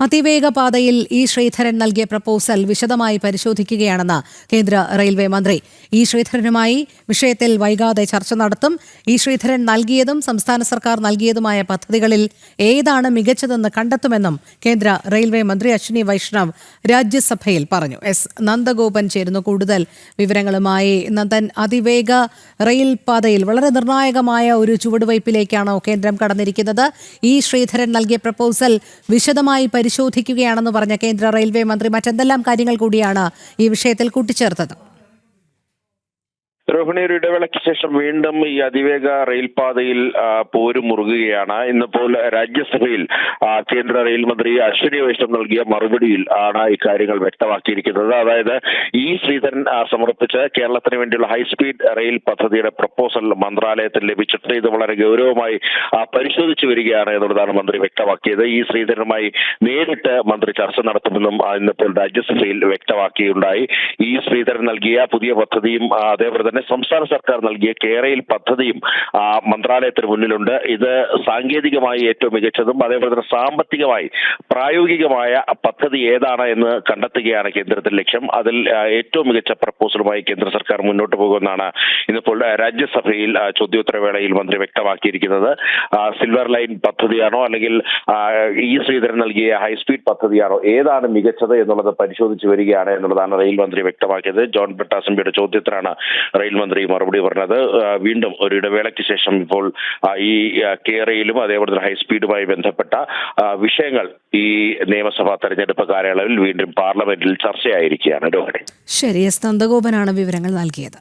അതിവേഗ പാതയിൽ ഇ ശ്രീധരൻ നൽകിയ പ്രപ്പോസൽ വിശദമായി പരിശോധിക്കുകയാണെന്ന് കേന്ദ്ര റെയിൽവേ മന്ത്രി. ഇ ശ്രീധരനുമായി വിഷയത്തിൽ വൈകാതെ ചർച്ച നടത്തും. ഇ ശ്രീധരൻ നൽകിയതും സംസ്ഥാന സർക്കാർ നൽകിയതുമായ പദ്ധതികളിൽ ഏതാണ് മികച്ചതെന്ന് കണ്ടെത്തുമെന്നും കേന്ദ്ര റെയിൽവേ മന്ത്രി അശ്വിനി വൈഷ്ണവ് രാജ്യസഭയിൽ പറഞ്ഞു. എസ് നന്ദഗോപൻ ചേരുന്നു കൂടുതൽ വിവരങ്ങളുമായി. നന്ദൻ, അതിവേഗ റെയിൽ പാതയിൽ വളരെ നിർണായകമായ ഒരു ചുവടുവയ്പിലേക്കാണോ കേന്ദ്രം കടന്നിരിക്കുന്നത്? ഇ ശ്രീധരൻ നൽകിയ പ്രപ്പോസൽ വിശദമായി പരിശോധിക്കുകയാണെന്ന് പറഞ്ഞ കേന്ദ്ര റെയിൽവേ മന്ത്രി മറ്റെന്തെല്ലാം കാര്യങ്ങൾ കൂടിയാണ് ഈ വിഷയത്തിൽ കൂട്ടിച്ചേർത്തത്? രോഹിണി, ഒരു ഇടവേളയ്ക്ക് ശേഷം വീണ്ടും ഈ അതിവേഗ റെയിൽപാതയിൽ പോര് മുറുകുകയാണ്. ഇന്നിപ്പോൾ രാജ്യസഭയിൽ കേന്ദ്ര റെയിൽ മന്ത്രി അശ്വിനി വൈഷ്ണവ് നൽകിയ മറുപടിയിൽ ആണ് ഇക്കാര്യങ്ങൾ വ്യക്തമാക്കിയിരിക്കുന്നത്. അതായത് ഇ ശ്രീധരൻ സമർപ്പിച്ച് കേരളത്തിന് വേണ്ടിയുള്ള ഹൈസ്പീഡ് റെയിൽ പദ്ധതിയുടെ പ്രപ്പോസൽ മന്ത്രാലയത്തിൽ ലഭിച്ചിട്ട് ഇത് വളരെ ഗൗരവമായി പരിശോധിച്ചു വരികയാണ് എന്നുള്ളതാണ് മന്ത്രി വ്യക്തമാക്കിയത്. ഇ ശ്രീധരനുമായി നേരിട്ട് മന്ത്രി ചർച്ച നടത്തുമെന്നും ഇന്നിപ്പോൾ രാജ്യസഭയിൽ വ്യക്തമാക്കിയുണ്ടായി. ഇ ശ്രീധരൻ നൽകിയ പുതിയ പദ്ധതിയും അതേപോലെ തന്നെ സംസ്ഥാന സർക്കാർ നൽകിയ കേരയിൽ പദ്ധതിയും മന്ത്രാലയത്തിന് മുന്നിലുണ്ട്. ഇത് സാങ്കേതികമായി ഏറ്റവും മികച്ചതും അതേപോലെ തന്നെ സാമ്പത്തികമായി പ്രായോഗികമായ പദ്ധതി ഏതാണ് എന്ന് കണ്ടെത്തുകയാണ് കേന്ദ്രത്തിന്റെ ലക്ഷ്യം. അതിൽ ഏറ്റവും മികച്ച പ്രപ്പോസലുമായി കേന്ദ്ര സർക്കാർ മുന്നോട്ട് പോകുമെന്നാണ് ഇന്നിപ്പോൾ രാജ്യസഭയിൽ ചോദ്യോത്തരവേളയിൽ മന്ത്രി വ്യക്തമാക്കിയിരിക്കുന്നത്. സിൽവർ ലൈൻ പദ്ധതിയാണോ അല്ലെങ്കിൽ ഇ ശ്രീധരൻ നൽകിയ ഹൈസ്പീഡ് പദ്ധതിയാണോ, ഏതാണ് മികച്ചത് എന്നുള്ളത് പരിശോധിച്ചു വരികയാണ് എന്നുള്ളതാണ് റെയിൽ മന്ത്രി വ്യക്തമാക്കിയത്. ജോൺ ബ്രിട്ടാസിംബിയുടെ ചോദ്യത്തിനാണ് റെയിൽ മന്ത്രി മറുപടി പറഞ്ഞത്. വീണ്ടും ഒരു ഇടവേളയ്ക്ക് ശേഷം ഇപ്പോൾ ഈ കേരയിലും അതേപോലെ തന്നെ ഹൈസ്പീഡുമായി ബന്ധപ്പെട്ട വിഷയങ്ങൾ ഈ നിയമസഭാ തെരഞ്ഞെടുപ്പ് കാലയളവിൽ വീണ്ടും പാർലമെന്റിൽ ചർച്ചയായിരിക്കുകയാണ്. രോഹിണി, ശരി, എസ് നന്ദഗോപനാണ് വിവരങ്ങൾ നൽകിയത്.